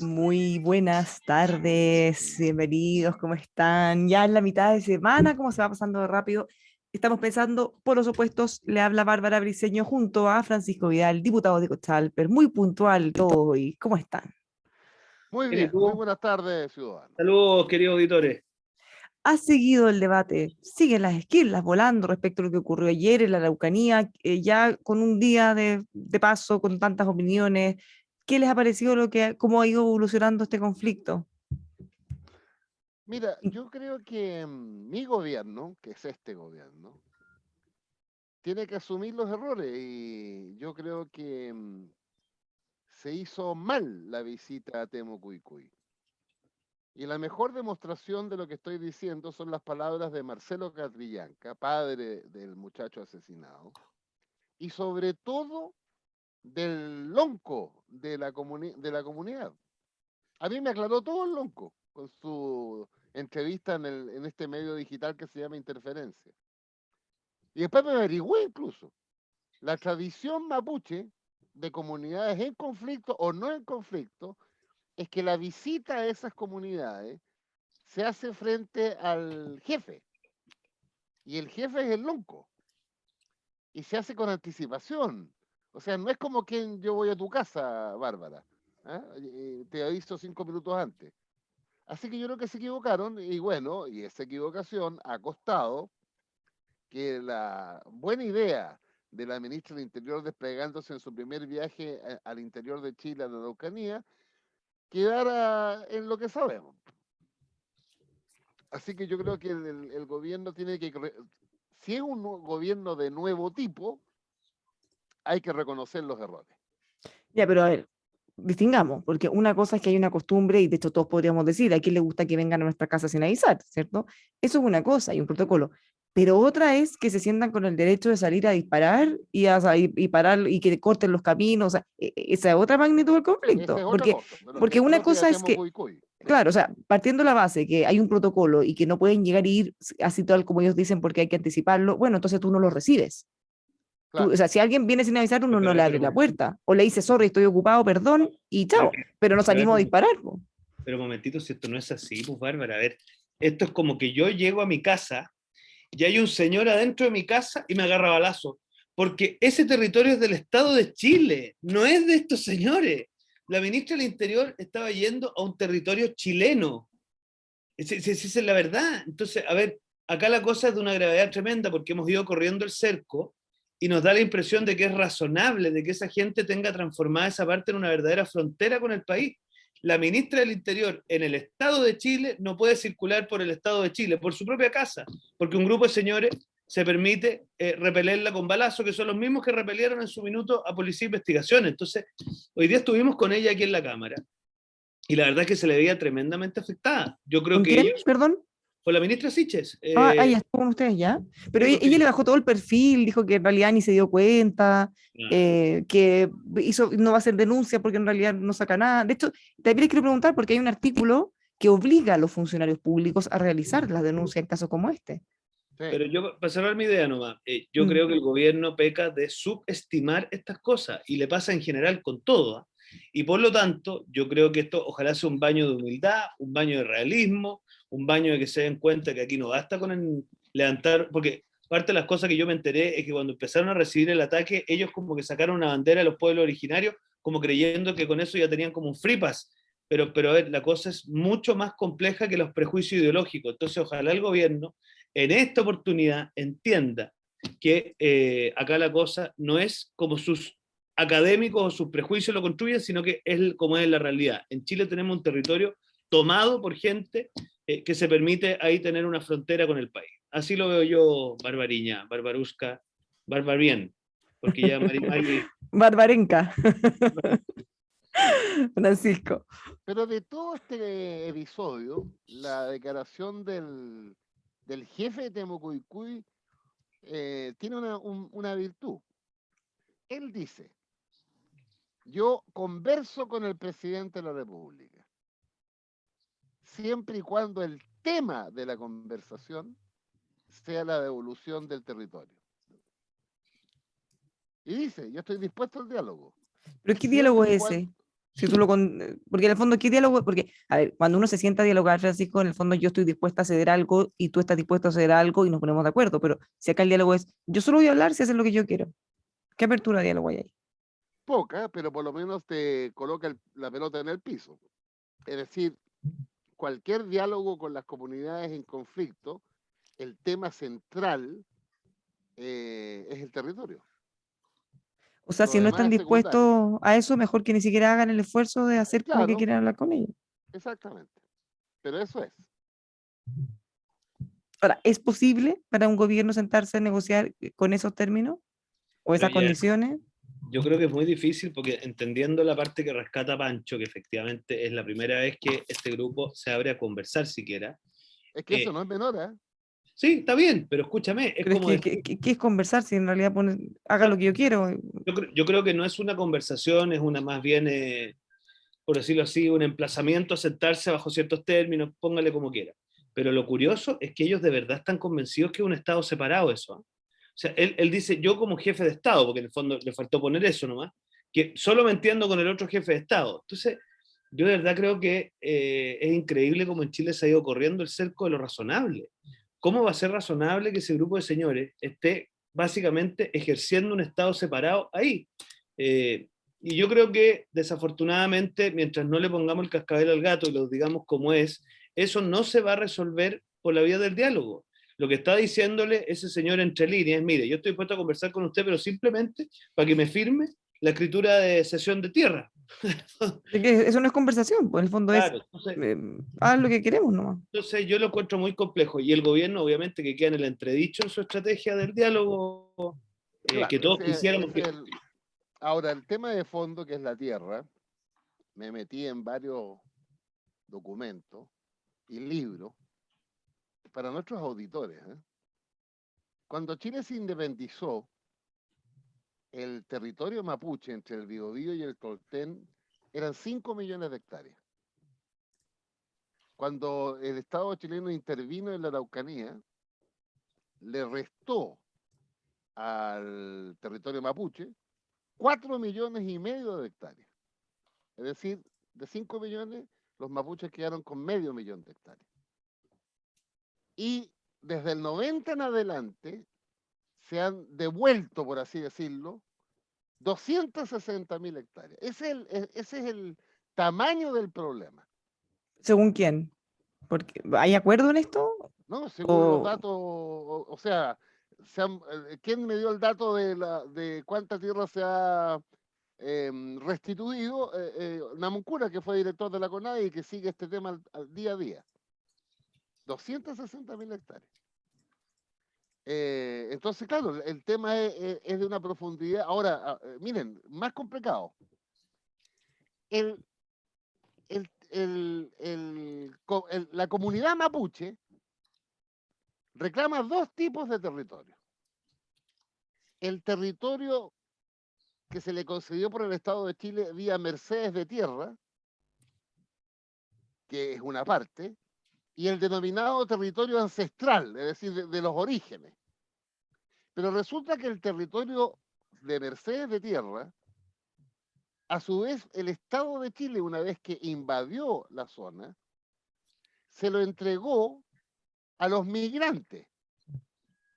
Muy buenas tardes, bienvenidos, ¿cómo están? Ya en la mitad de semana, ¿cómo se va pasando de rápido? Estamos pensando por los opuestos, le habla Bárbara Briceño junto a Francisco Vidal, diputado de Cochalper, muy puntual todo hoy. ¿Cómo están? Muy Bien, ¿y bien, muy tú? buenas tardes, ciudadanos. Saludos, queridos auditores. ¿Ha seguido el debate? Siguen las esquilas volando respecto a lo que ocurrió ayer en la Araucanía, ya con un día de paso, con tantas opiniones. ¿Qué les ha parecido cómo ha ido evolucionando este conflicto? Mira, yo creo que mi gobierno, que es este gobierno, tiene que asumir los errores y yo creo que se hizo mal la visita a Temucuicui. Y la mejor demostración de lo que estoy diciendo son las palabras de Marcelo Catrillanca, padre del muchacho asesinado, y sobre todo del lonco de de la comunidad. A mí me aclaró todo el lonco con su entrevista en este medio digital que se llama Interferencia. Y después me averigüé incluso. La tradición mapuche de comunidades en conflicto o no en conflicto es que la visita a esas comunidades se hace frente al jefe. Y el jefe es el lonco. Y se hace con anticipación. O sea, no es como que yo voy a tu casa, Bárbara. ¿Ah? Te aviso 5 minutos antes. Así que yo creo que se equivocaron y bueno, y esa equivocación ha costado que la buena idea de la ministra del Interior desplegándose en su primer viaje al interior de Chile, a la Araucanía, quedara en lo que sabemos. Así que yo creo que el gobierno tiene que, si es un gobierno de nuevo tipo, hay que reconocer los errores. Ya, pero a ver, distingamos, porque una cosa es que hay una costumbre, y de hecho todos podríamos decir, a quién le gusta que vengan a nuestra casa sin avisar, ¿cierto? Eso es una cosa, hay un protocolo. Pero otra es que se sientan con el derecho de salir a disparar y parar y que corten los caminos. O sea, esa es otra magnitud del Esa conflicto. es otra Porque, cosa, pero porque es una propia de cosa es que, Temucuicuy. Sí. claro, o sea, partiendo de la base que hay un protocolo y que no pueden llegar y ir así tal como ellos dicen porque hay que anticiparlo, bueno, entonces tú no lo recibes. Tú, o Claro. sea, si alguien viene sin avisar, uno no le abre la Pero, puerta. O le dice, sorry, estoy ocupado, perdón, y pero, chao. Pero no pero, a ver, salimos a disparar, po. pero momentito, si esto no es así, pues Bárbara, a ver, esto es como que yo llego a mi casa y hay un señor adentro de mi casa y me agarra balazo, porque ese territorio es del Estado de Chile, no es de estos señores. La ministra del Interior estaba yendo a un territorio chileno. Esa es la verdad. Entonces, a ver, acá la cosa es de una gravedad tremenda porque hemos ido corriendo el cerco y nos da la impresión de que es razonable, de que esa gente tenga transformada esa parte en una verdadera frontera con el país. La ministra del Interior en el Estado de Chile no puede circular por el Estado de Chile, por su propia casa, porque un grupo de señores se permite repelerla con balazo, que son los mismos que repelieron en su minuto a Policía e Investigación. Entonces, hoy día estuvimos con ella aquí en la Cámara y la verdad es que se le veía tremendamente afectada. Yo creo ¿Con que quién? ellos, Perdón. con la ministra Siches, Ya estuvo con ustedes ya. Pero sí, pues ella sí. le bajó todo el perfil, dijo que en realidad ni se dio cuenta, Claro. que no va a hacer denuncia porque en realidad no saca nada. De hecho, también les quiero preguntar porque hay un artículo que obliga a los funcionarios públicos a realizar las denuncias en casos como este. Sí. Pero yo, para cerrar mi idea nomás, yo Mm. creo que el gobierno peca de subestimar estas cosas y le pasa en general con todo. ¿Ah? Y por lo tanto, yo creo que esto ojalá sea un baño de humildad, un baño de realismo, un baño de que se den cuenta que aquí no basta con levantar, porque parte de las cosas que yo me enteré es que cuando empezaron a recibir el ataque, ellos como que sacaron una bandera de los pueblos originarios, como creyendo que con eso ya tenían como un free pass. Pero a ver, la cosa es mucho más compleja que los prejuicios ideológicos. Entonces, ojalá el gobierno en esta oportunidad entienda que acá la cosa no es como sus académicos o sus prejuicios lo construyen, sino que es como es la realidad. En Chile tenemos un territorio tomado por gente que se permite ahí tener una frontera con el país. Así lo veo yo, Barbariña, Barbarusca, Barbarien, porque ya Mari Barbarenca, Francisco. Pero de todo este episodio, la declaración del jefe de Temucuicuy tiene una virtud. Él dice, yo converso con el presidente de la República, siempre y cuando el tema de la conversación sea la devolución del territorio. Y dice, yo estoy dispuesto al diálogo, ¿Pero qué diálogo siempre y es cuando, ese? Si tú porque en el fondo, ¿qué diálogo? Porque, a ver, cuando uno se sienta a dialogar, Francisco, en el fondo yo estoy dispuesta a ceder algo y tú estás dispuesto a ceder algo y nos ponemos de acuerdo, pero si acá el diálogo es, yo solo voy a hablar si haces lo que yo quiero. ¿Qué apertura de diálogo hay ahí? Poca, pero por lo menos te coloca la pelota en el piso. Es decir, cualquier diálogo con las comunidades en conflicto, el tema central es el territorio. O sea, si Lo no demás están es secundario. dispuestos a eso, mejor que ni siquiera hagan el esfuerzo de hacer como que Claro, quieren hablar con ellos. exactamente. Pero eso es. Ahora, ¿es posible para un gobierno sentarse a negociar con esos términos o Pero esas condiciones? yo creo que es muy difícil porque entendiendo la parte que rescata Pancho, que efectivamente es la primera vez que este grupo se abre a conversar siquiera. Es que eso no es menor, ¿eh? Sí, está bien, pero escúchame, es Pero es como que, decir, ¿qué es conversar si en realidad haga lo que yo quiero? yo creo que no es una conversación, es una más bien, por decirlo así, un emplazamiento a sentarse bajo ciertos términos, póngale como quiera. Pero lo curioso es que ellos de verdad están convencidos que es un Estado separado eso. ¿Eh? O sea, él dice, yo como jefe de Estado, porque en el fondo le faltó poner eso nomás, que solo me entiendo con el otro jefe de Estado. Entonces, yo de verdad creo que es increíble cómo en Chile se ha ido corriendo el cerco de lo razonable. ¿Cómo va a ser razonable que ese grupo de señores esté básicamente ejerciendo un Estado separado ahí? Y yo creo que desafortunadamente, mientras no le pongamos el cascabel al gato y lo digamos como es, eso no se va a resolver por la vía del diálogo. Lo que está diciéndole ese señor entre líneas es, mire, yo estoy dispuesto a conversar con usted, pero simplemente para que me firme la escritura de cesión de tierra. Es que eso no es conversación, pues en el fondo es Claro, entonces, haz lo que queremos nomás. entonces yo lo encuentro muy complejo y el gobierno obviamente que queda en el entredicho en su estrategia del diálogo, que Claro, todos quisiéramos que... Ahora, el tema de fondo, que es la tierra, me metí en varios documentos y libros para nuestros auditores. ¿Eh? Cuando Chile se independizó, el territorio mapuche entre el Biobío y el Coltén eran 5 millones de hectáreas. Cuando el Estado chileno intervino en la Araucanía, le restó al territorio mapuche 4 millones y medio de hectáreas. Es decir, de 5 millones, los mapuches quedaron con medio millón de hectáreas. Y desde el 90 en adelante se han devuelto, por así decirlo, 260.000 hectáreas. Ese es el tamaño del problema. ¿Según quién? Porque, ¿hay acuerdo en esto? ¿No? Según los O, datos, o sea, ¿quién me dio el dato de cuánta tierra se ha restituido? Namuncura, que fue director de la CONADE y que sigue este tema al día a día. 260.000 hectáreas. Entonces, claro, el tema es de una profundidad. Ahora, miren, más complicado. La comunidad mapuche reclama dos tipos de territorio. El territorio que se le concedió por el Estado de Chile vía Mercedes de Tierra, que es una parte, y el denominado territorio ancestral, es decir, de los orígenes. Pero resulta que el territorio de Mercedes de Tierra, a su vez, el Estado de Chile, una vez que invadió la zona, se lo entregó a los migrantes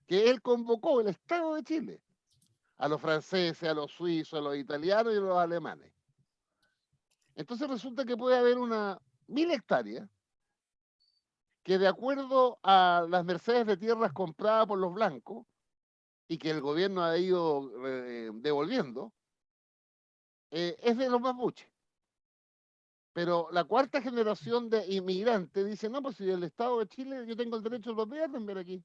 que él convocó, el Estado de Chile, a los franceses, a los suizos, a los italianos y a los alemanes. Entonces resulta que puede haber 1.000 hectáreas que, de acuerdo a las Mercedes de tierras compradas por los blancos y que el gobierno ha ido devolviendo, es de los mapuches. Pero la cuarta generación de inmigrantes dice, no, pues si el Estado de Chile, yo tengo el derecho de ver aquí.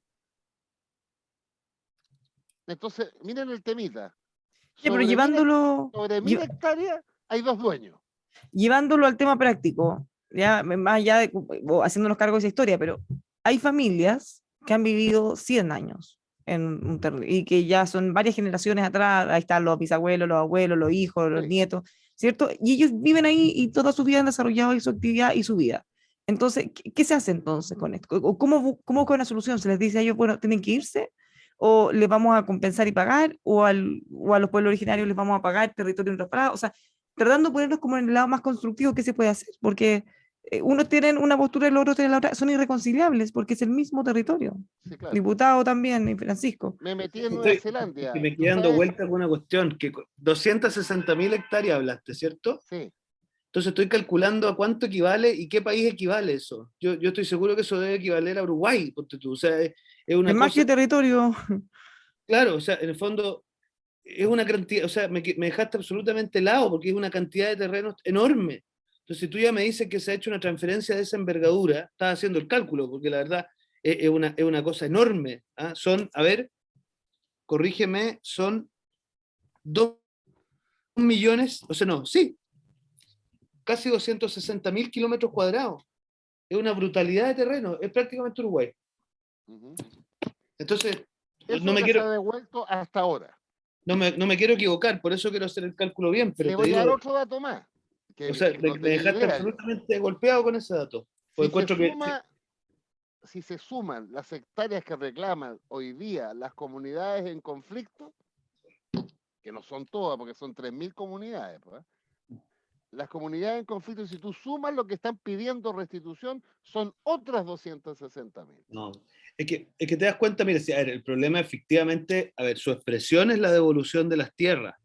Entonces, miren el temita. ya, pero Sobre 1.000 hectáreas hay dos dueños. llevándolo al tema práctico, ya más allá de haciéndonos cargo de esa historia, pero hay familias que han vivido 100 años y que ya son varias generaciones atrás, ahí están los bisabuelos, los abuelos, los hijos, los Sí. nietos, ¿cierto? Y ellos viven ahí y toda su vida han desarrollado ahí su actividad y su vida. Entonces, ¿qué se hace entonces con esto? ¿Cómo busca una solución? ¿Se les dice a ellos, bueno, tienen que irse? ¿O les vamos a compensar y pagar? ¿O a los pueblos originarios les vamos a pagar territorio en otras paradas? O sea, tratando de ponerlos como en el lado más constructivo que se puede hacer, porque unos tienen una postura y los otros tienen la otra, son irreconciliables porque es el mismo territorio. Sí, claro. Diputado también, y Francisco. Me metí en Nueva Estoy, que Zelanda. me ¿Tú quedé dando sabes? vuelta con una cuestión, que 260.000 hectáreas hablaste, ¿cierto? Sí. Entonces estoy calculando a cuánto equivale y qué país equivale eso. Yo estoy seguro que eso debe equivaler a Uruguay, ponte tú. O sea, es Es una más cosa, que territorio. claro, o sea, en el fondo es una cantidad, o sea, me dejaste absolutamente helado porque es una cantidad de terrenos enorme. Entonces, si tú ya me dices que se ha hecho una transferencia de esa envergadura, estás haciendo el cálculo, porque la verdad es una cosa enorme. ¿Ah? Son, a ver, corrígeme, son 2 millones, o sea, no, sí, casi 260.000 kilómetros cuadrados. Es una brutalidad de terreno, es prácticamente Uruguay. Ujú. Entonces, Eso es no lo me que se quiero, ha devuelto hasta ahora. no me quiero equivocar, por eso quiero hacer el cálculo bien, pero Le te voy a digo, dar otro dato más, o sea, que no me tenía dejaste idea yo. absolutamente golpeado con ese dato. Porque Si se encuentro que suma, si se suman las hectáreas que reclaman hoy día las comunidades en conflicto, que no son todas, porque son 3.000 comunidades, pues, las comunidades en conflicto, si tú sumas lo que están pidiendo restitución, son otras 260.000. no, es que te das cuenta, mire, si, a ver, el problema efectivamente, a ver, su expresión es la devolución de las tierras,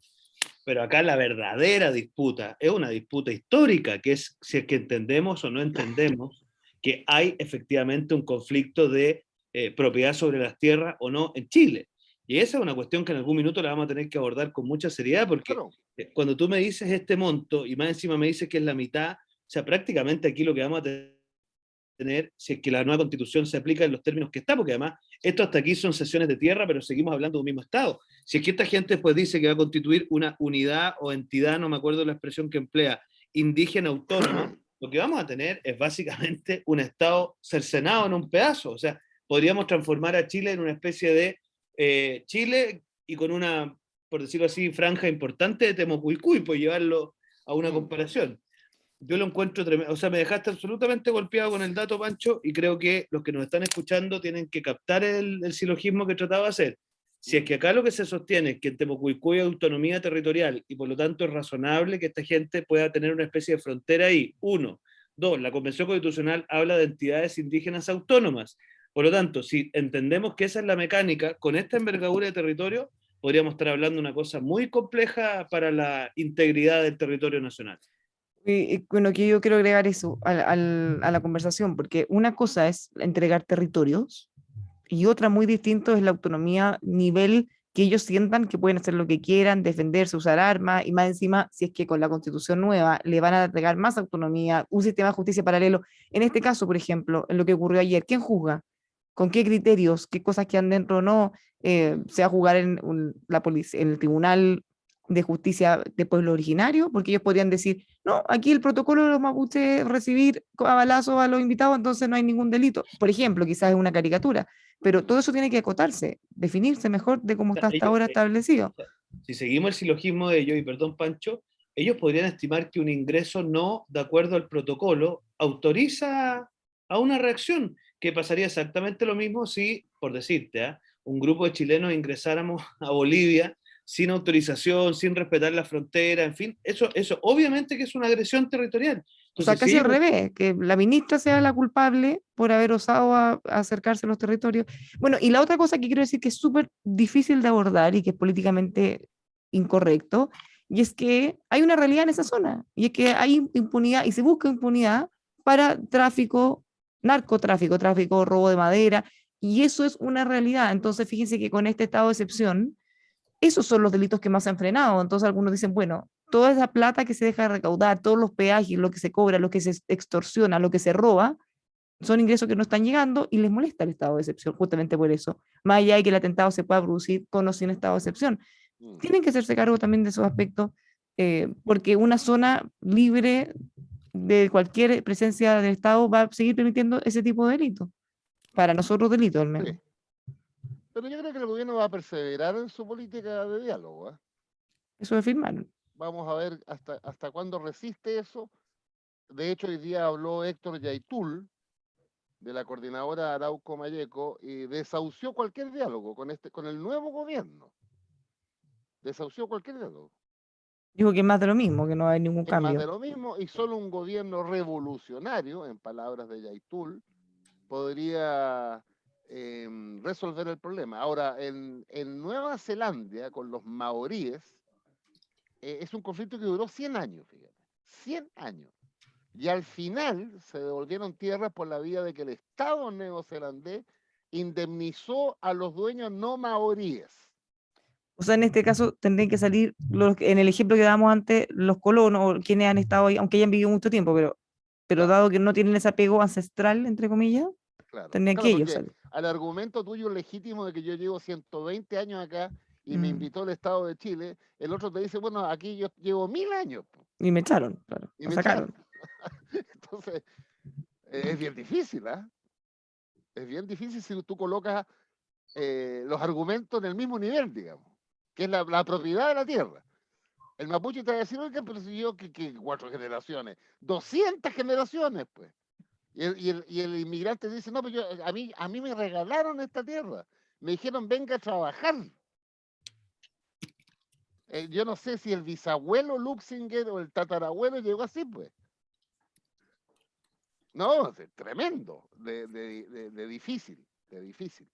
pero acá la verdadera disputa es una disputa histórica, que es si es que entendemos o no entendemos que hay efectivamente un conflicto de propiedad sobre las tierras o no en Chile. Y esa es una cuestión que en algún minuto la vamos a tener que abordar con mucha seriedad, porque Claro, cuando tú me dices este monto y más encima me dices que es la mitad, o sea, prácticamente aquí lo que vamos a tener, si es que la nueva constitución se aplica en los términos que está, porque además esto hasta aquí son sesiones de tierra, pero seguimos hablando de un mismo Estado. Si es que esta gente pues dice que va a constituir una unidad o entidad, no me acuerdo la expresión que emplea, indígena autónoma, lo que vamos a tener es básicamente un Estado cercenado en un pedazo. O sea, podríamos transformar a Chile en una especie de Chile y con una, por decirlo así, franja importante de Temocuicui, pues llevarlo a una comparación. Yo lo encuentro tremendo, o sea, me dejaste absolutamente golpeado con el dato, Pancho, y creo que los que nos están escuchando tienen que captar el silogismo que trataba de hacer. Si es que acá lo que se sostiene es que en Temocuicui hay autonomía territorial y por lo tanto es razonable que esta gente pueda tener una especie de frontera ahí. Uno. Dos, la Convención Constitucional habla de entidades indígenas autónomas. Por lo tanto, si entendemos que esa es la mecánica, con esta envergadura de territorio, podríamos estar hablando de una cosa muy compleja para la integridad del territorio nacional. Bueno, que yo quiero agregar eso a la conversación, porque una cosa es entregar territorios y otra muy distinto es la autonomía, nivel que ellos sientan que pueden hacer lo que quieran, defenderse, usar armas, y más encima, si es que con la constitución nueva le van a entregar más autonomía, un sistema de justicia paralelo. En este caso, por ejemplo, en lo que ocurrió ayer, ¿quién juzga? ¿Con qué criterios? ¿Qué cosas quedan dentro o no? ¿Se va a jugar en la policía, en el Tribunal de Justicia de Pueblo Originario? Porque ellos podrían decir, no, aquí el protocolo de los mapuches es recibir a balazos a los invitados, entonces no hay ningún delito. Por ejemplo, quizás es una caricatura, pero todo eso tiene que acotarse, definirse mejor de cómo O sea, está hasta ellos, ahora establecido. o sea, si seguimos el silogismo de ellos, y perdón Pancho, ellos podrían estimar que un ingreso no de acuerdo al protocolo autoriza a una reacción, que pasaría exactamente lo mismo si, por decirte, ¿eh? Un grupo de chilenos ingresáramos a Bolivia sin autorización, sin respetar la frontera, en fin, eso obviamente que es una agresión territorial. O sea, Entonces, si casi al ellos revés, que la ministra sea la culpable por haber osado a acercarse a los territorios. Bueno, y la otra cosa que quiero decir que es súper difícil de abordar y que es políticamente incorrecto, y es que hay una realidad en esa zona, y es que hay impunidad y se busca impunidad para tráfico, narcotráfico, tráfico, robo de madera, y eso es una realidad. Entonces, fíjense que con este estado de excepción, esos son los delitos que más se han frenado. Entonces algunos dicen, bueno, toda esa plata que se deja de recaudar, todos los peajes, lo que se cobra, lo que se extorsiona, lo que se roba, son ingresos que no están llegando y les molesta el estado de excepción, justamente por eso. Más allá de que el atentado se pueda producir con o sin estado de excepción. mm, Tienen que hacerse cargo también de esos aspectos, porque una zona libre de cualquier presencia del Estado va a seguir permitiendo ese tipo de delitos. Para nosotros, delitos al menos. sí. Pero yo creo que el gobierno va a perseverar en su política de diálogo. Eso de firmar. Vamos a ver hasta cuándo resiste eso. De hecho, hoy día habló Héctor Yaitul, de la coordinadora Arauco Mayeco, y desahució cualquier diálogo con el nuevo gobierno. Desahució cualquier diálogo. Digo que es más de lo mismo, que no hay ningún Es más de cambio. lo mismo y solo un gobierno revolucionario, en palabras de Yaitul, podría resolver el problema. Ahora, en Nueva Zelanda, con los maoríes, es un conflicto que duró 100 años, fíjate. 100 años. Y al final se devolvieron tierras por la vía de que el Estado neozelandés indemnizó a los dueños no maoríes. O sea, en este caso tendrían que salir, en el ejemplo que dábamos antes, los colonos o quienes han estado ahí, aunque hayan vivido mucho tiempo, pero Claro, dado que no tienen ese apego ancestral, entre comillas, claro. tendrían que Claro, ellos porque salir. al argumento tuyo legítimo de que yo llevo 120 años acá y me Mm. invitó el Estado de Chile, el otro te dice, bueno, aquí yo llevo 1000 años Y me echaron, claro, y me me echaron. sacaron. Entonces, es bien difícil, ¿ah? Es bien difícil si tú colocas los argumentos en el mismo nivel, digamos, que es la propiedad de la tierra. El mapuche te va a decir, oiga, pero si yo, que 4 generaciones, 200 generaciones, pues. Y el inmigrante dice, no, pero a mí me regalaron esta tierra. Me dijeron, venga a trabajar. Yo no sé si el bisabuelo Luxinger o el tatarabuelo llegó así, pues. No, es tremendo, de difícil, de difícil.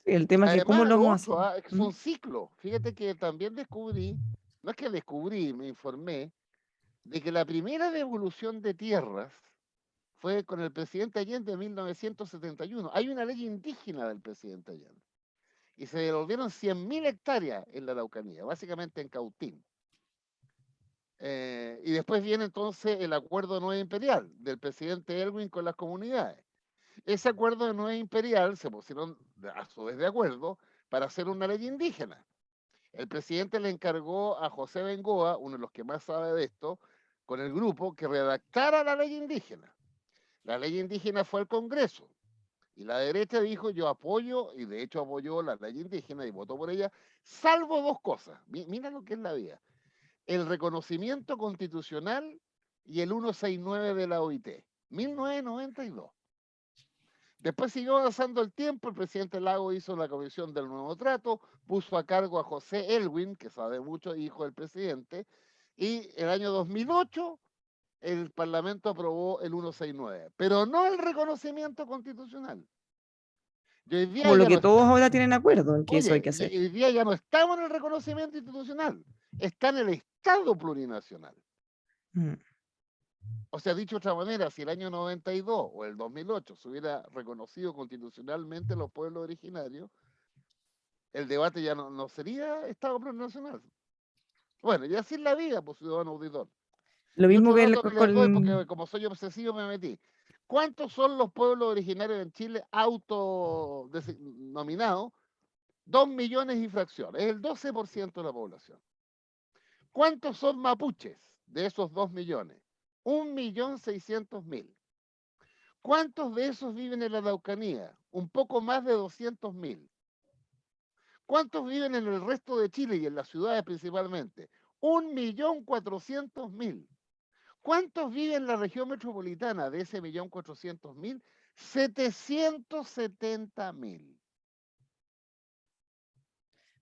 El Y tema es que cómo además, lo lo vamos a otro, hacer. es que ¿Mm? son ciclos. Fíjate que también descubrí, no es que descubrí, me informé, de que la primera devolución de tierras fue con el presidente Allende en 1971. Hay una ley indígena del presidente Allende. Y se devolvieron 100.000 hectáreas en la Araucanía, básicamente en Cautín. Y después viene entonces el acuerdo nuevo imperial del presidente Elwin con las comunidades. Ese acuerdo de nueva imperial se pusieron a su vez de acuerdo para hacer una ley indígena. El presidente le encargó a José Bengoa, uno de los que más sabe de esto, con el grupo, que redactara la ley indígena. La ley indígena fue al Congreso y la derecha dijo yo apoyo, y de hecho apoyó la ley indígena y votó por ella, salvo dos cosas. Mira lo que es la vida. El reconocimiento constitucional y el 169 de la OIT, 1992. Después siguió avanzando el tiempo, el presidente Lago hizo la comisión del nuevo trato, puso a cargo a José Elwin, que sabe mucho, hijo del presidente, y el año 2008 el Parlamento aprobó el 169, pero no el reconocimiento constitucional. Y hoy día Como lo ya que no todos está, ahora tienen acuerdo en que eso hay oye, que hacer. hoy día ya no estamos en el reconocimiento institucional, está en el Estado plurinacional. Mm. O sea, dicho de otra manera, si el año 92 o el 2008 se hubiera reconocido constitucionalmente los pueblos originarios, el debate ya no sería Estado plurinacional. Bueno, y así es la vida, pues, ciudadano auditor. Lo Y mismo otro que dato que les doy, porque con, como soy obsesivo me metí. ¿Cuántos son los pueblos originarios en Chile autodenominados? 2 millones y fracción, es el 12% de la población. ¿Cuántos son mapuches de esos 2 millones? 1.600.000. ¿Cuántos de esos viven en la Araucanía? Un poco más de 200.000. ¿Cuántos viven en el resto de Chile y en las ciudades principalmente? 1.400.000. ¿Cuántos viven en la región metropolitana de ese 1.400.000? 770.000.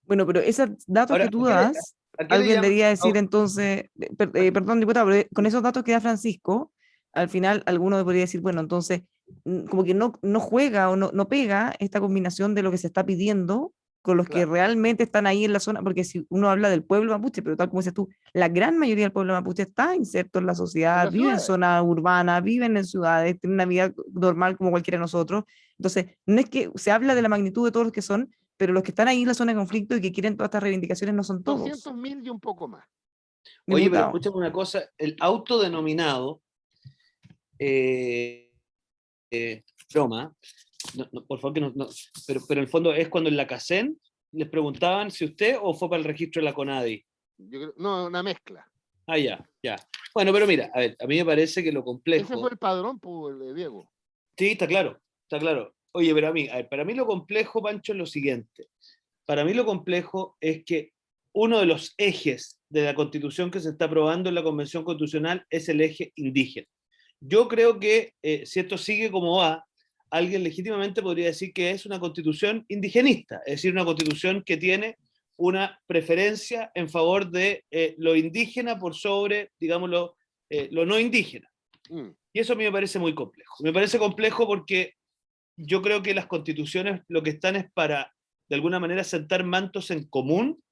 bueno, pero esos datos Ahora, que tú das, a qué le alguien llaman? debería decir entonces, perdón, diputado, pero con esos datos que da Francisco, al final alguno podría decir, bueno, entonces, como que no juega o no pega esta combinación de lo que se está pidiendo con los que Claro, realmente están ahí en la zona, porque si uno habla del pueblo mapuche, pero tal como dices tú, la gran mayoría del pueblo mapuche está inserto en la en sociedad, las vive en ciudades. zonas urbanas, viven en ciudades, tienen una vida normal como cualquiera de nosotros. Entonces, no es que se habla de la magnitud de todos los que son, pero los que están ahí en la zona de conflicto y que quieren todas estas reivindicaciones no son todos 200.000 y un poco más. Oye, pero diputados. escúchame una cosa, el autodenominado, eh, broma, por favor que pero en el fondo es cuando en la CACEN les preguntaban si usted o fue para el registro de la CONADI. No, una mezcla. Ah, ya, ya. Bueno, pero mira, a ver, a mí me parece que lo Ese fue complejo, el padrón, pues, Diego. sí, está claro, está claro. Oye, pero a ver, para mí lo complejo, Pancho, es lo siguiente. Para mí lo complejo es que uno de los ejes de la constitución que se está aprobando en la Convención Constitucional es el eje indígena. Yo creo que si esto sigue como va, alguien legítimamente podría decir que es una constitución indigenista, es decir, una constitución que tiene una preferencia en favor de lo indígena por sobre, digamos, lo no indígena. Y eso a mí me parece muy complejo. Me parece complejo porque yo creo que las constituciones lo que están es para, de alguna manera, sentar mantos en común,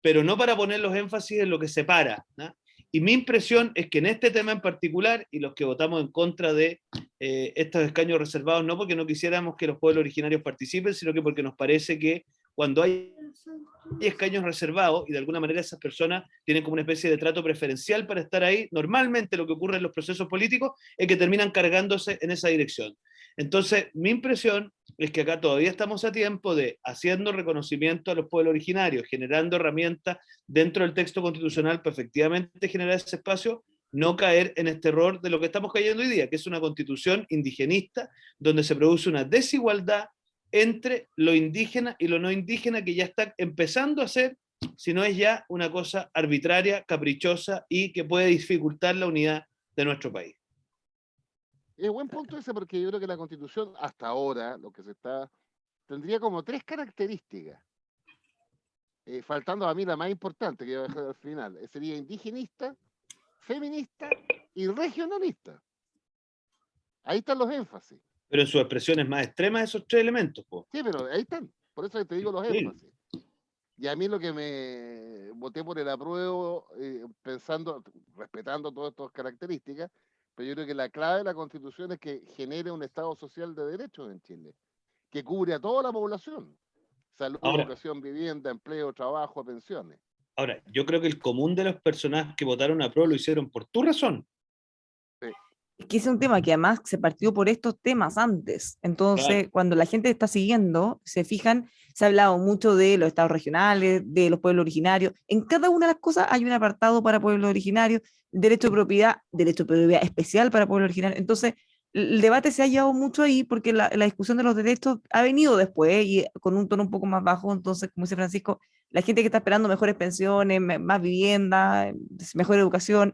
pero no para poner los énfasis en lo que separa, ¿no? Y mi impresión es que en este tema en particular, y los que votamos en contra de estos escaños reservados, no porque no quisiéramos que los pueblos originarios participen, sino que porque nos parece que cuando hay escaños reservados y de alguna manera esas personas tienen como una especie de trato preferencial para estar ahí, normalmente lo que ocurre en los procesos políticos es que terminan cargándose en esa dirección. Entonces, mi impresión es que acá todavía estamos a tiempo de, haciendo reconocimiento a los pueblos originarios, generando herramientas dentro del texto constitucional para efectivamente generar ese espacio, no caer en este error de lo que estamos cayendo hoy día, que es una constitución indigenista, donde se produce una desigualdad entre lo indígena y lo no indígena, que ya está empezando a ser, si no es ya una cosa arbitraria, caprichosa y que puede dificultar la unidad de nuestro país. Es buen punto ese, porque yo creo que la Constitución, hasta ahora, lo que se está, tendría como 3 características. Faltando a mí la más importante, que voy a dejar al final. Sería indigenista, feminista y regionalista. Ahí están los énfasis. Pero en sus expresiones más extremas, esos 3 elementos, po. Sí, pero ahí están. Por eso te digo los Sí. énfasis. Y a mí lo que me voté por el apruebo, pensando, respetando todas estas características, pero yo creo que la clave de la Constitución es que genere un Estado social de derechos en Chile, que cubre a toda la población. Salud, Ahora, educación, vivienda, empleo, trabajo, pensiones. Ahora, yo creo que el común de las personas que votaron a PRO lo hicieron por tu razón. Es que ese es un tema que además se partió por estos temas antes. Entonces, Claro. cuando la gente está siguiendo, se fijan, se ha hablado mucho de los estados regionales, de los pueblos originarios. En cada una de las cosas hay un apartado para pueblos originarios, derecho de propiedad especial para pueblos originarios. Entonces, el debate se ha llevado mucho ahí porque la discusión de los derechos ha venido después y con un tono un poco más bajo. Entonces, como dice Francisco, la gente que está esperando mejores pensiones, más vivienda, mejor educación,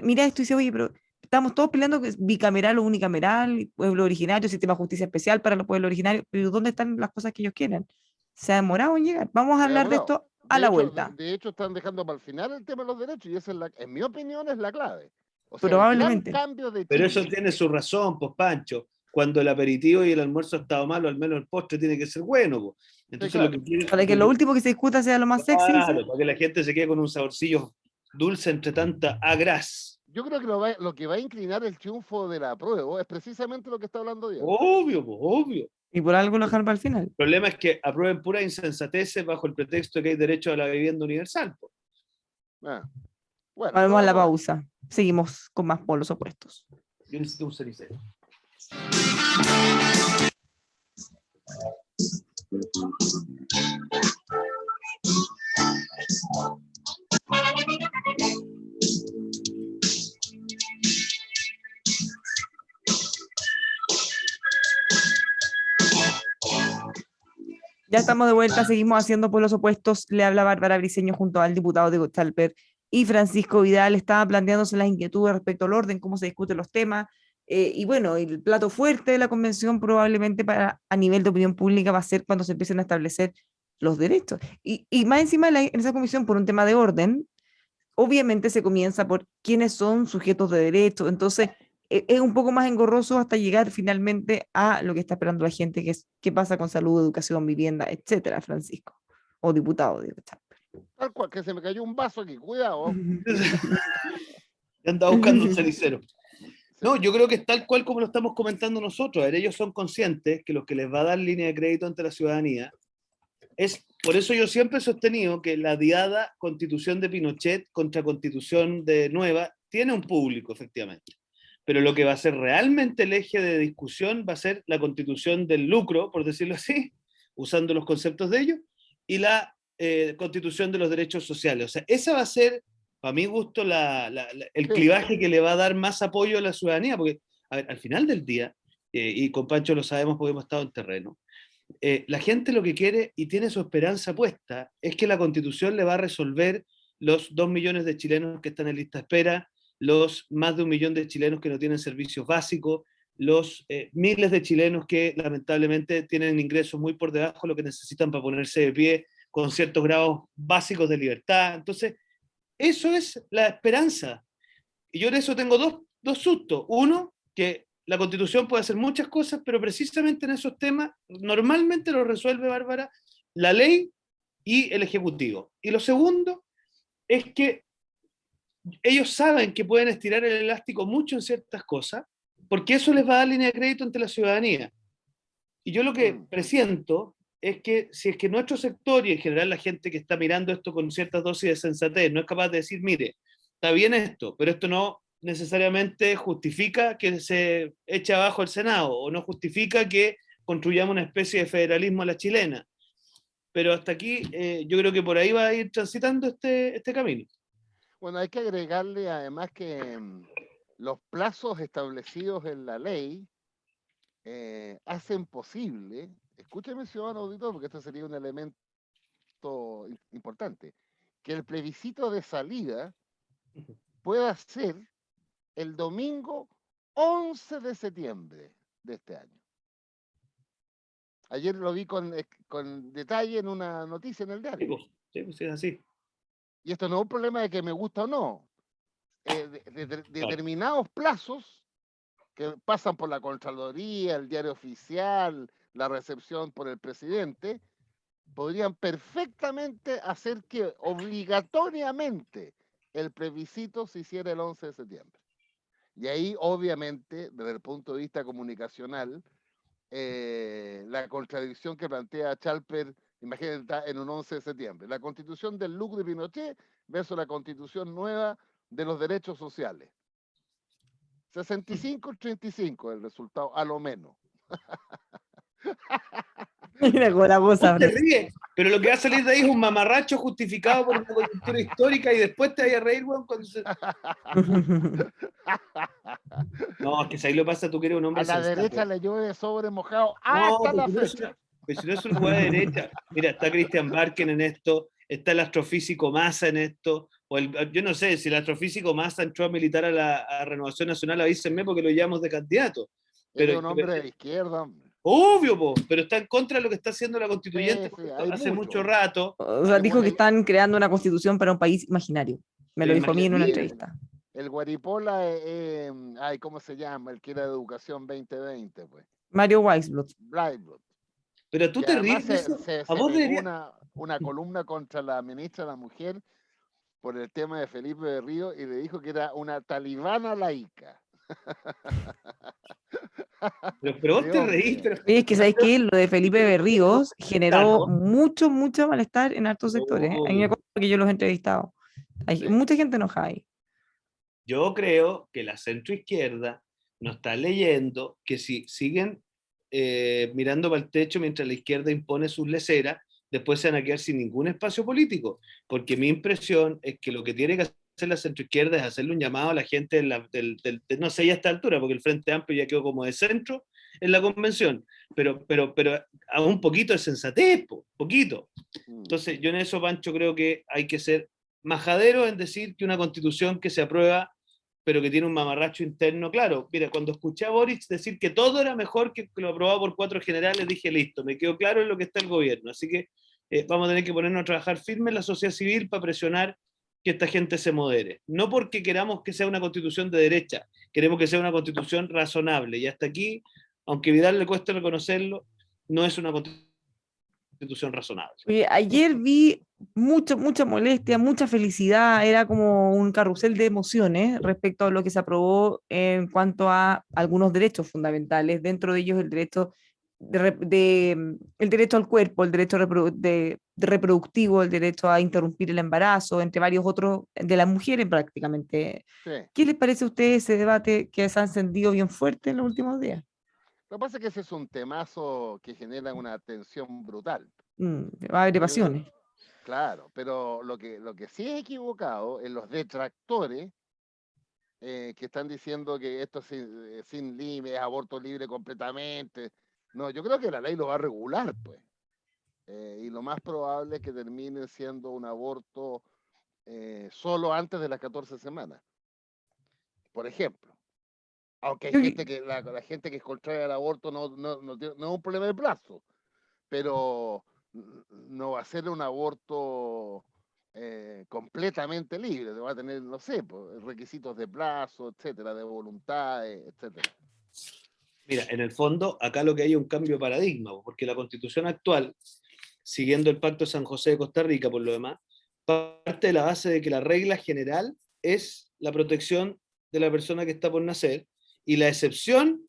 mira esto y dice, oye, pero estamos todos peleando que es bicameral o unicameral, pueblo originario, sistema de justicia especial para los pueblos originarios, pero ¿dónde están las cosas que ellos quieren? Se ha demorado en llegar. Vamos a hablar de esto a la vuelta. De hecho, están dejando para el final el tema de los derechos, y esa es en mi opinión, es la clave. O sea, Probablemente. el gran cambio de Pero Chile. eso tiene su razón, pues Pancho. Cuando el aperitivo y el almuerzo ha estado malo, al menos el postre tiene que ser bueno, pues. Entonces Sí, claro. lo que quiere, Para que lo último que se discuta sea lo más sexy. claro, ¿sí? para que la gente se quede con un saborcillo dulce entre tanta agraz. Yo creo que lo que va a inclinar el triunfo de la prueba es precisamente lo que está hablando Diego. Obvio, pues, obvio. Y por algo lo dejar para el final. El problema es que aprueben pura insensatez bajo el pretexto de que hay derecho a la vivienda universal, pues. Ah, bueno, Vamos a la vamos. pausa. Seguimos con más polos opuestos. Yo necesito un cenicero. Ya estamos de vuelta, seguimos haciendo pueblos opuestos. Le habla Bárbara Briceño junto al diputado Diego Chalper y Francisco Vidal. Estaba planteándose las inquietudes respecto al orden, cómo se discuten los temas. Y bueno, el plato fuerte de la convención probablemente a nivel de opinión pública va a ser cuando se empiecen a establecer los derechos. Y más encima en esa comisión, por un tema de orden, obviamente se comienza por quiénes son sujetos de derecho. Entonces, es un poco más engorroso hasta llegar finalmente a lo que está esperando la gente, que es qué pasa con salud, educación, vivienda, etcétera, Francisco, o diputado. Tal cual, que se me cayó un vaso aquí, cuidado. Anda buscando un cenicero. Sí. No, yo creo que es tal cual como lo estamos comentando nosotros. A ver, ellos son conscientes que lo que les va a dar línea de crédito ante la ciudadanía es, por eso yo siempre he sostenido que la diada constitución de Pinochet contra constitución de Nueva tiene un público, efectivamente. Pero lo que va a ser realmente el eje de discusión va a ser la constitución del lucro, por decirlo así, usando los conceptos de ellos, y la constitución de los derechos sociales. O sea, esa va a ser, para mi gusto, el clivaje que le va a dar más apoyo a la ciudadanía, porque a ver, al final del día, y con Pancho lo sabemos porque hemos estado en terreno, la gente lo que quiere y tiene su esperanza puesta es que la constitución le va a resolver los 2 millones de chilenos que están en lista de espera, los más de 1 millón de chilenos que no tienen servicios básicos, los miles de chilenos que lamentablemente tienen ingresos muy por debajo de lo que necesitan para ponerse de pie con ciertos grados básicos de libertad. Entonces, eso es la esperanza. Y yo de eso tengo dos sustos. Uno, que la Constitución puede hacer muchas cosas, pero precisamente en esos temas normalmente lo resuelve, Bárbara, la ley y el Ejecutivo. Y lo segundo es que ellos saben que pueden estirar el elástico mucho en ciertas cosas, porque eso les va a dar línea de crédito ante la ciudadanía. Y yo lo que presiento es que si es que nuestro sector y en general la gente que está mirando esto con ciertas dosis de sensatez no es capaz de decir, mire, está bien esto, pero esto no necesariamente justifica que se eche abajo el Senado o no justifica que construyamos una especie de federalismo a la chilena. Pero hasta aquí yo creo que por ahí va a ir transitando este camino. Bueno, hay que agregarle además que los plazos establecidos en la ley hacen posible, escúcheme, ciudadano auditor, porque esto sería un elemento importante, que el plebiscito de salida pueda ser el domingo 11 de septiembre de este año. Ayer lo vi con detalle en una noticia en el diario. Sí, pues es así. Y esto no es un problema de que me gusta o no. Determinados plazos que pasan por la Contraloría, el diario oficial, la recepción por el presidente, podrían perfectamente hacer que obligatoriamente el plebiscito se hiciera el 11 de septiembre. Y ahí, obviamente, desde el punto de vista comunicacional, la contradicción que plantea Chalper, imagínense, está en un 11 de septiembre. La constitución del lucro de Pinochet versus la constitución nueva de los derechos sociales. 65-35 el resultado, a lo menos. Mira cómo la cosa. Te ríes, pero lo que va a salir de ahí es un mamarracho justificado por una coyuntura histórica y después te vayas a reír, weón, cuando se... No, es que si ahí lo pasa, tú que eres un hombre A la sensato. derecha le llueve sobre mojado No, hasta la pero fecha. si no es una jugada de derecha. Mira, está Christian Barken en esto, está el astrofísico Massa en esto, yo no sé, si el astrofísico Massa entró a militar a Renovación Nacional, avísenme porque lo llevamos de candidato. Él es Pero, un hombre de izquierda. obvio, pero está en contra de lo que está haciendo la constituyente Sí, hay hace mucho mucho. rato. O sea, dijo que están creando una constitución para un país imaginario. Me lo Pero dijo a mí en una imagínate, entrevista. El Guaripola, ay, ¿cómo se llama? El que era de Educación 2020, pues. Mario Weisblot. Blackblood. pero tú Y te además ríes de eso. se A vos pegó deberías... una columna contra la ministra de la Mujer por el tema de Felipe Berrío y le dijo que era una talibana laica. Pero vos Sí, te reís, hombre. pero... Oye, es que sabéis que lo de Felipe Berríos generó Claro. mucho malestar en hartos sectores. A mí me Obvio. acuerdo que yo los he entrevistado. Hay Sí. mucha gente enojada ahí. Yo creo que la centroizquierda no está leyendo que si siguen mirando para el techo mientras la izquierda impone sus leceras, después se van a quedar sin ningún espacio político. Porque mi impresión es que lo que tiene que hacer la centroizquierda es hacerle un llamado a la gente no sé ya a esta altura, porque el Frente Amplio ya quedó como de centro en la convención, pero a un poquito de sensatez, poquito. Entonces, yo en eso, Pancho, creo que hay que ser majadero en decir que una constitución que se aprueba, pero que tiene un mamarracho interno, claro, mira, cuando escuché a Boric decir que todo era mejor que lo aprobado por 4 generales, dije, listo, me quedó claro en lo que está el gobierno, así que vamos a tener que ponernos a trabajar firme en la sociedad civil para presionar que esta gente se modere. No porque queramos que sea una constitución de derecha, queremos que sea una constitución razonable, y hasta aquí, aunque Vidal le cueste reconocerlo, no es una constitución razonable. Oye, ayer vi mucha molestia, mucha felicidad, era como un carrusel de emociones respecto a lo que se aprobó en cuanto a algunos derechos fundamentales, dentro de ellos el derecho el derecho al cuerpo, el derecho de reproductivo, el derecho a interrumpir el embarazo, entre varios otros de las mujeres prácticamente. Sí. ¿Qué les parece a ustedes ese debate que se ha encendido bien fuerte en los últimos días? Lo que pasa es que ese es un temazo que genera una tensión brutal. Va a haber Pero, pasiones. claro, pero lo que sí es equivocado en los detractores que están diciendo que esto es sin límites, aborto libre completamente. No, yo creo que la ley lo va a regular, pues. Y lo más probable es que termine siendo un aborto solo antes de las 14 semanas. Por ejemplo. Aunque hay gente que la gente que es contraria al aborto no es un problema de plazo. Pero no va a ser un aborto completamente libre, va a tener, no sé, pues, requisitos de plazo, etcétera, de voluntad, etcétera. Mira, en el fondo, acá lo que hay es un cambio de paradigma, porque la constitución actual, siguiendo el Pacto de San José de Costa Rica, por lo demás, parte de la base de que la regla general es la protección de la persona que está por nacer, y la excepción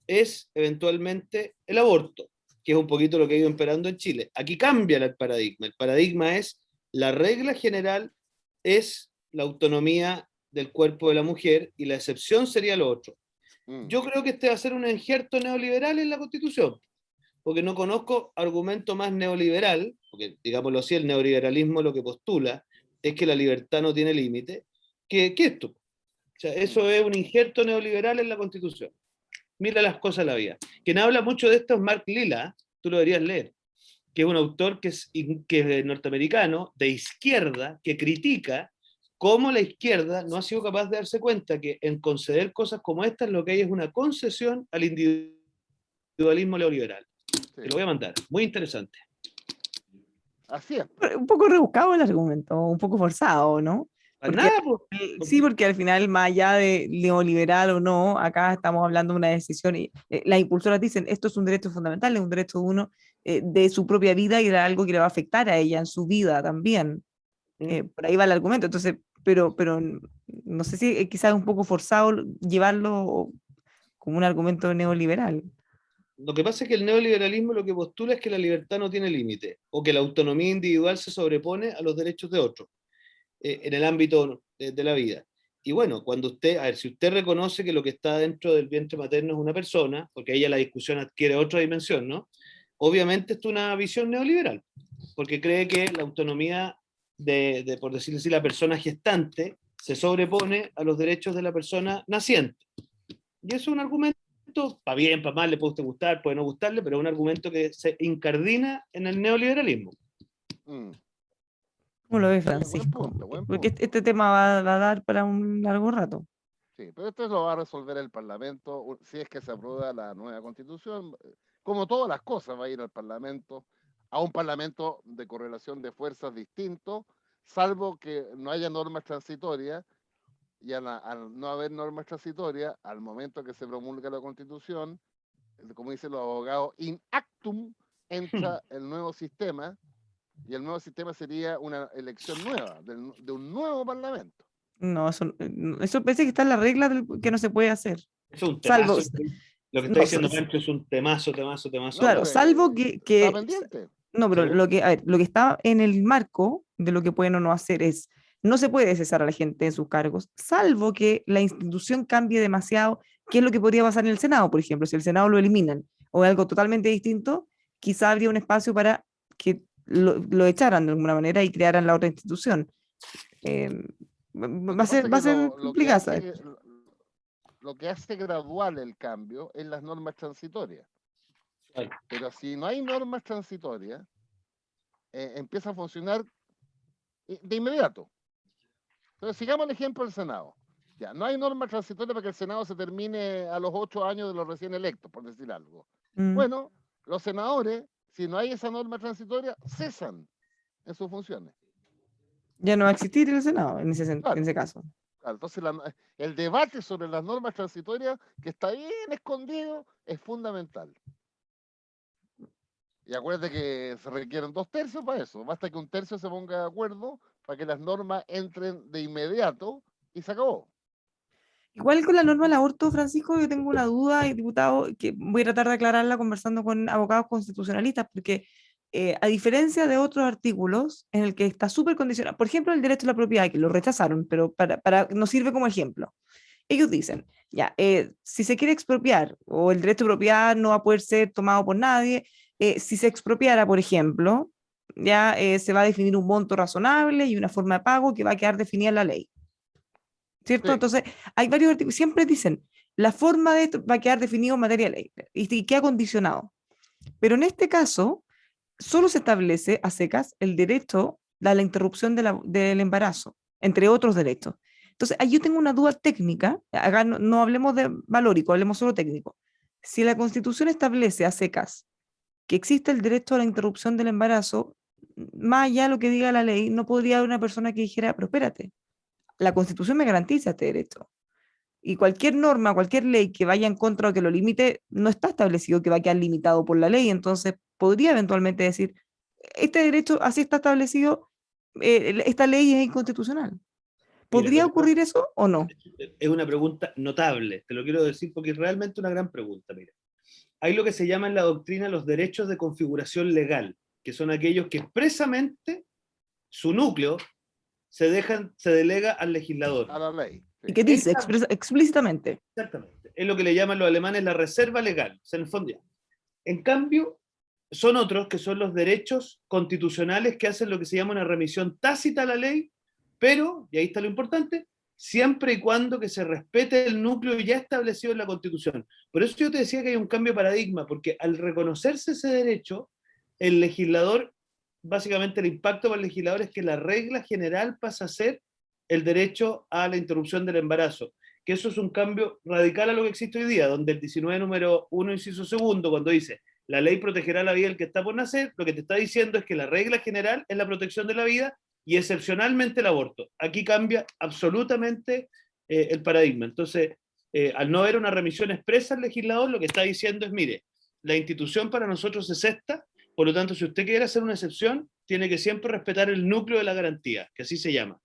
es eventualmente el aborto, que es un poquito lo que ha ido imperando en Chile. Aquí cambia el paradigma. El paradigma es la regla general es la autonomía del cuerpo de la mujer y la excepción sería lo otro. Yo creo que este va a ser un injerto neoliberal en la Constitución, porque no conozco argumento más neoliberal, porque digámoslo así, el neoliberalismo lo que postula es que la libertad no tiene límite, que esto. O sea, eso es un injerto neoliberal en la Constitución. Mira las cosas de la vida. Quien habla mucho de esto es Mark Lilla, tú lo deberías leer, que es un autor que es norteamericano, de izquierda, que critica cómo la izquierda no ha sido capaz de darse cuenta que en conceder cosas como estas lo que hay es una concesión al individualismo neoliberal. Sí. Te lo voy a mandar, muy interesante. Así es. Un poco rebuscado el argumento, un poco forzado, ¿no? Para Porque, nada, sí, porque al final, más allá de neoliberal o no, acá estamos hablando de una decisión y las impulsoras dicen, esto es un derecho fundamental, es un derecho de uno de su propia vida y era algo que le va a afectar a ella en su vida también. Por ahí va el argumento, entonces, pero no sé si quizás es un poco forzado llevarlo como un argumento neoliberal. Lo que pasa es que el neoliberalismo lo que postula es que la libertad no tiene límite, o que la autonomía individual se sobrepone a los derechos de otros en el ámbito de la vida. Y bueno, cuando usted, a ver, si usted reconoce que lo que está dentro del vientre materno es una persona, porque ahí ya la discusión adquiere otra dimensión, ¿no? Obviamente esto es una visión neoliberal, porque cree que la autonomía por decirlo así, la persona gestante se sobrepone a los derechos de la persona naciente. Y eso es un argumento, para bien, para mal, le puede usted gustar, puede no gustarle, pero es un argumento que se incardina en el neoliberalismo. ¿Cómo lo ve, Sí, buen Francisco? punto, buen Porque punto. este tema va a dar para un largo rato. Sí, pero esto lo va a resolver el Parlamento si es que se aprueba la nueva Constitución. Como todas las cosas, va a ir al Parlamento, a un Parlamento de correlación de fuerzas distinto, salvo que no haya normas transitorias, y al no haber normas transitorias, al momento que se promulga la Constitución, como dicen los abogados, in actum entra el nuevo sistema, y el nuevo sistema sería una elección nueva, de un nuevo Parlamento. No, eso parece que está en la regla que no se puede hacer. Es un Salvo, temazo. Lo que está no, diciendo Pancho es un temazo. No, claro, pues, salvo está pendiente. no, pero Sí. a ver, lo que está en el marco de lo que pueden o no hacer es, no se puede cesar a la gente en sus cargos, salvo que la institución cambie demasiado, que es lo que podría pasar en el Senado, por ejemplo, si el Senado lo eliminan o algo totalmente distinto, quizá habría un espacio para que lo echaran de alguna manera y crearan la otra institución. Lo Va que a pasa ser, es va que a ser complicado. lo que hace gradual el cambio es las normas transitorias. Claro. Pero si no hay normas transitorias, empieza a funcionar de inmediato. Entonces, sigamos el ejemplo del Senado. Ya, no hay normas transitorias para que el Senado se termine a los 8 años de los recién electos, por decir algo. Bueno, los senadores, si no hay esa norma transitoria, cesan en sus funciones. Ya no va a existir el Senado en Claro. ese caso. Claro, entonces el debate sobre las normas transitorias, que está bien escondido, es fundamental. Y acuérdate que se requieren 2/3 para eso. Basta que 1/3 se ponga de acuerdo para que las normas entren de inmediato y se acabó. Igual con la norma del aborto, Francisco, yo tengo una duda, diputado, que voy a tratar de aclararla conversando con abogados constitucionalistas, porque a diferencia de otros artículos en el que está súper condicionado, por ejemplo, el derecho a la propiedad, que lo rechazaron, pero nos sirve como ejemplo. Ellos dicen, ya, si se quiere expropiar o el derecho de propiedad no va a poder ser tomado por nadie, si se expropiara, por ejemplo, ya se va a definir un monto razonable y una forma de pago que va a quedar definida en la ley. ¿Cierto? Sí. Entonces, hay varios artículos, siempre dicen, la forma de esto va a quedar definido en materia de ley y queda condicionado. Pero en este caso, solo se establece a secas el derecho a la interrupción del embarazo, entre otros derechos. Entonces, ahí yo tengo una duda técnica, acá no hablemos de valórico, hablemos solo técnico. Si la Constitución establece a secas que existe el derecho a la interrupción del embarazo, más allá de lo que diga la ley, no podría haber una persona que dijera, pero espérate, la Constitución me garantiza este derecho. Y cualquier norma, cualquier ley que vaya en contra o que lo limite, no está establecido que va a quedar limitado por la ley. Entonces, podría eventualmente decir, este derecho así está establecido, esta ley es inconstitucional. Mira, lo ¿Podría que ocurrir eso o no? es una pregunta notable, te lo quiero decir porque es realmente una gran pregunta. Mira, hay lo que se llama en la doctrina los derechos de configuración legal, que son aquellos que expresamente su núcleo se delega al legislador. A la ley. ¿Y Sí. qué dice explícitamente? Exactamente. Es lo que le llaman los alemanes la reserva legal. O sea, en el fondo ya. En cambio, son otros que son los derechos constitucionales que hacen lo que se llama una remisión tácita a la ley, pero, y ahí está lo importante, siempre y cuando que se respete el núcleo ya establecido en la Constitución. Por eso yo te decía que hay un cambio de paradigma, porque al reconocerse ese derecho, el legislador, básicamente el impacto para el legislador es que la regla general pasa a ser el derecho a la interrupción del embarazo, que eso es un cambio radical a lo que existe hoy día, donde el 19 número 1, inciso segundo, cuando dice la ley protegerá la vida del que está por nacer, lo que te está diciendo es que la regla general es la protección de la vida y excepcionalmente el aborto. Aquí cambia absolutamente el paradigma. Entonces, al no haber una remisión expresa al legislador, lo que está diciendo es, mire, la institución para nosotros es esta, por lo tanto, si usted quiere hacer una excepción, tiene que siempre respetar el núcleo de la garantía, que así se llama.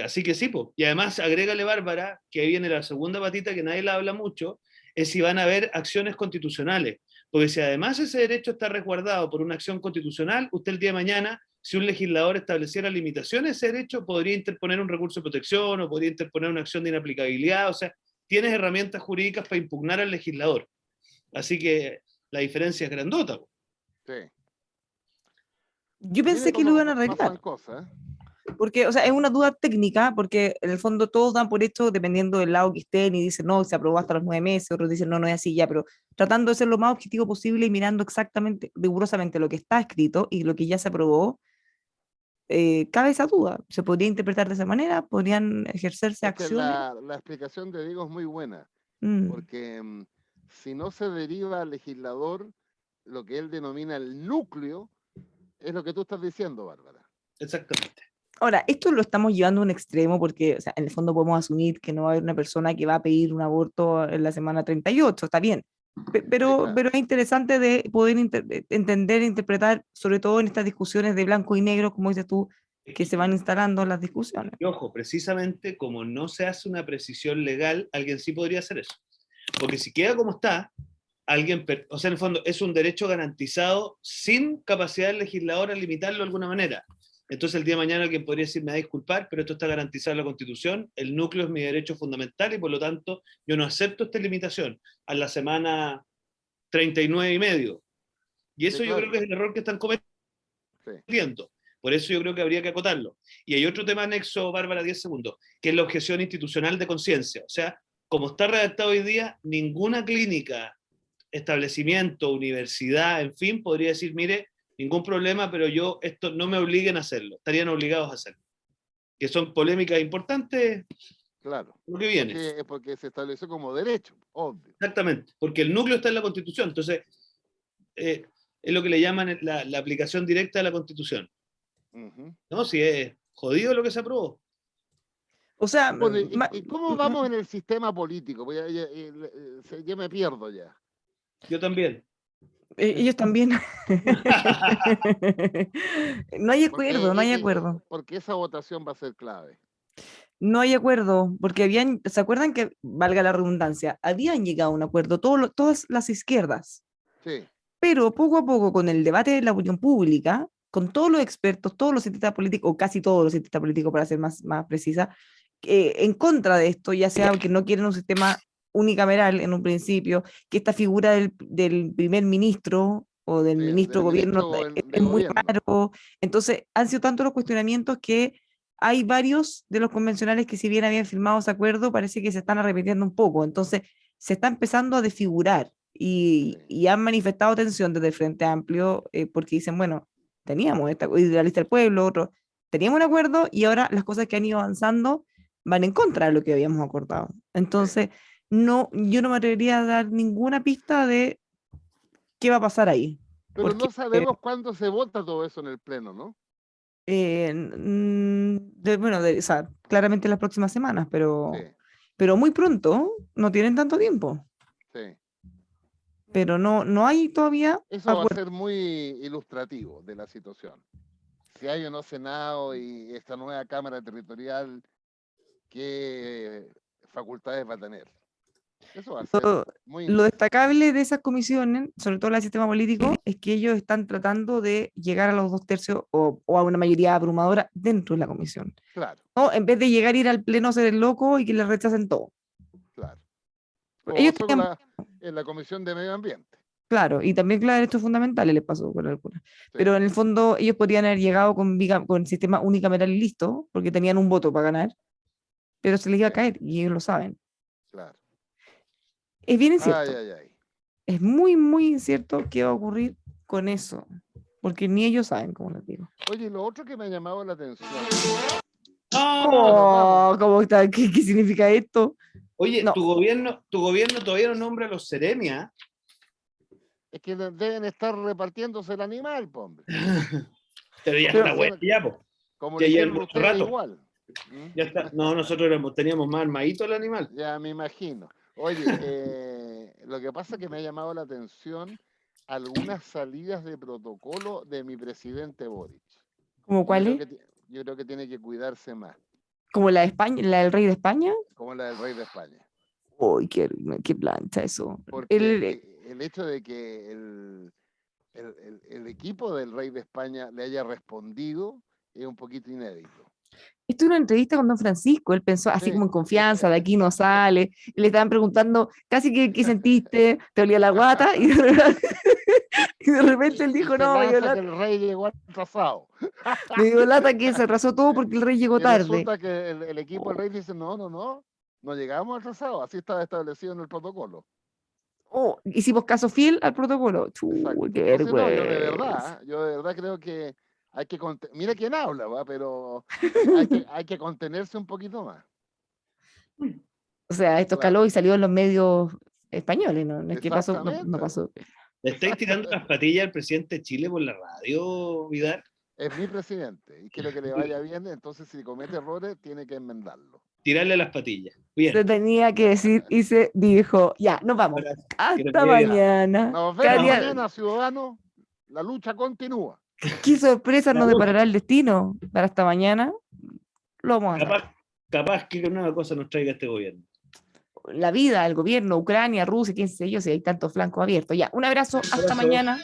Así que sí, po. Y además agrégale, Bárbara, que ahí viene la segunda patita que nadie la habla mucho, es si van a haber acciones constitucionales. Porque si además ese derecho está resguardado por una acción constitucional, usted el día de mañana, si un legislador estableciera limitaciones a ese derecho, podría interponer un recurso de protección o podría interponer una acción de inaplicabilidad. O sea, tienes herramientas jurídicas para impugnar al legislador. Así que la diferencia es grandota. Sí. Yo Mire pensé que lo cómo iban a pasan arreglar. cosas. Porque, o sea, es una duda técnica, porque en el fondo todos dan por hecho, dependiendo del lado que estén, y dicen, no, se aprobó hasta los 9 meses, otros dicen, no, no es así ya, pero tratando de ser lo más objetivo posible y mirando exactamente, rigurosamente lo que está escrito y lo que ya se aprobó, cabe esa duda. ¿Se podría interpretar de esa manera? ¿Podrían ejercerse Es que acciones? la explicación de Diego es muy buena, Mm. porque si no se deriva al legislador lo que él denomina el núcleo, es lo que tú estás diciendo, Bárbara. Exactamente. Ahora, esto lo estamos llevando a un extremo porque, o sea, en el fondo podemos asumir que no va a haber una persona que va a pedir un aborto en la semana 38, está bien. Claro. Pero es interesante de poder entender e interpretar, sobre todo en estas discusiones de blanco y negro, como dices tú, que se van instalando en las discusiones. Y ojo, precisamente como no se hace una precisión legal, alguien sí podría hacer eso. Porque si queda como está, alguien, o sea, en el fondo es un derecho garantizado sin capacidad del legislador a limitarlo de alguna manera. Entonces el día de mañana alguien podría decir, me va a disculpar, pero esto está garantizado en la Constitución, el núcleo es mi derecho fundamental y por lo tanto yo no acepto esta limitación a la semana 39 y medio. Y eso Sí, yo claro. creo que es el error que están cometiendo. Sí. Por eso yo creo que habría que acotarlo. Y hay otro tema anexo, Bárbara, 10 segundos, que es la objeción institucional de conciencia. O sea, como está redactado hoy día, ninguna clínica, establecimiento, universidad, en fin, podría decir, mire, ningún problema, pero yo esto no me obliguen a hacerlo. Estarían obligados a hacerlo. Que son polémicas importantes, Claro. lo que viene. Porque se estableció como derecho, obvio. Exactamente, porque el núcleo está en la Constitución. Entonces, es lo que le llaman la aplicación directa de la Constitución. ¿No? Si es jodido lo que se aprobó. O sea, Bueno, ¿y cómo vamos en el sistema político? Pues ya me pierdo ya. Yo también. ellos también. No hay acuerdo, no hay acuerdo. Porque esa votación va a ser clave. No hay acuerdo, porque ¿se acuerdan que, valga la redundancia, habían llegado a un acuerdo todas las izquierdas? Sí. Pero poco a poco, con el debate de la opinión pública, con todos los expertos, todos los cientistas políticos, o casi todos los cientistas políticos, para ser más precisa, en contra de esto, ya sea que no quieren un sistema unicameral en un principio, que esta figura del primer ministro o del ministro de gobierno es muy raro. Entonces, han sido tantos los cuestionamientos que hay varios de los convencionales que, si bien habían firmado ese acuerdo, parece que se están arrepintiendo un poco. Entonces, se está empezando a desfigurar y han manifestado tensión desde el Frente Amplio, porque dicen, bueno, teníamos y de la lista del pueblo, otro, teníamos un acuerdo y ahora las cosas que han ido avanzando van en contra de lo que habíamos acordado. Entonces, no, yo no me atrevería a dar ninguna pista de qué va a pasar ahí. Pero porque, no sabemos cuándo se vota todo eso en el Pleno, ¿no? bueno, o sea, claramente las próximas semanas, Sí, pero muy pronto, no tienen tanto tiempo, sí. pero no hay todavía Eso va a acuerdo. ser muy ilustrativo de la situación. Si hay o no Senado y esta nueva Cámara Territorial, ¿qué facultades va a tener? Eso va a ser Lo, muy lo interesante. destacable de esas comisiones, sobre todo la del sistema político, es que ellos están tratando de llegar a los 2/3 o a una mayoría abrumadora dentro de la comisión. Claro, ¿No? En vez de llegar a ir al pleno a ser el loco y que le rechacen todo. claro. Como Ellos pasó con tenían, en la Comisión de Medio Ambiente. claro, y también claro, derechos fundamentales les pasó con algunas. Sí, Pero en el fondo ellos podrían haber llegado con sistema unicameral y listo, porque tenían un voto para ganar, pero se les iba a sí, caer y ellos lo saben. claro. Es bien Ay, incierto, ay, ay. es muy, muy incierto qué va a ocurrir con eso, porque ni ellos saben, como les digo. Oye, lo otro que me ha llamado la atención, No. nos vamos. ¿Cómo está? ¿Qué significa esto? Oye, No, tu gobierno todavía no nombra a los seremia. Es que deben estar repartiéndose el animal, po, hombre. Pero ya Como le está pero, bueno, hicieron, ya, po. como Ya le llevan hicieron mucho ustedes rato. igual. ¿Mm? Ya está. No, nosotros teníamos más armadito el animal. Ya me imagino. Oye, lo que pasa es que me ha llamado la atención algunas salidas de protocolo de mi presidente Boric. ¿como Y yo cuál creo es? que, yo creo que tiene que cuidarse más, ¿Como la de España, la del rey de España? como la del rey de España. Uy, qué plancha eso. Porque el hecho de que el equipo del rey de España le haya respondido es un poquito inédito. Esto es una entrevista con Don Francisco, él pensó así Sí, como en confianza, de aquí no sale, y le estaban preguntando casi que qué sentiste, te olía la guata, y de repente él y dijo, se no, lanza que el rey llegó atrasado. me dio lata que se atrasó todo porque el rey llegó Y tarde. resulta que el equipo del rey dice, no llegamos atrasados, así estaba establecido en el protocolo. Hicimos caso fiel al protocolo. Exacto. Qué Entonces, no, vergüenza. yo de verdad creo que hay que, mira quién habla, ¿va? Pero hay que contenerse un poquito más. O sea, esto escaló Claro, y salió en los medios españoles, ¿no? Es que pasó, no exactamente. pasó. ¿Le estáis tirando las patillas al presidente de Chile por la radio, Vidal? Es mi presidente y quiero que le vaya bien, entonces si comete errores tiene que enmendarlo. Tirarle las patillas. Se Bien. tenía que decir y se dijo, ya, nos vamos. Gracias. Que nos Hasta vaya bien. mañana. Nos Cada vemos día, mañana, ciudadanos. La lucha continúa. qué sorpresa nos Salud. deparará el destino. Para hasta mañana lo vamos a saber. Capaz que nueva cosa nos traiga este gobierno. La vida, el gobierno, Ucrania, Rusia, quién sé yo, si hay tantos flancos abiertos. Ya, un abrazo, hasta Abrazo. mañana.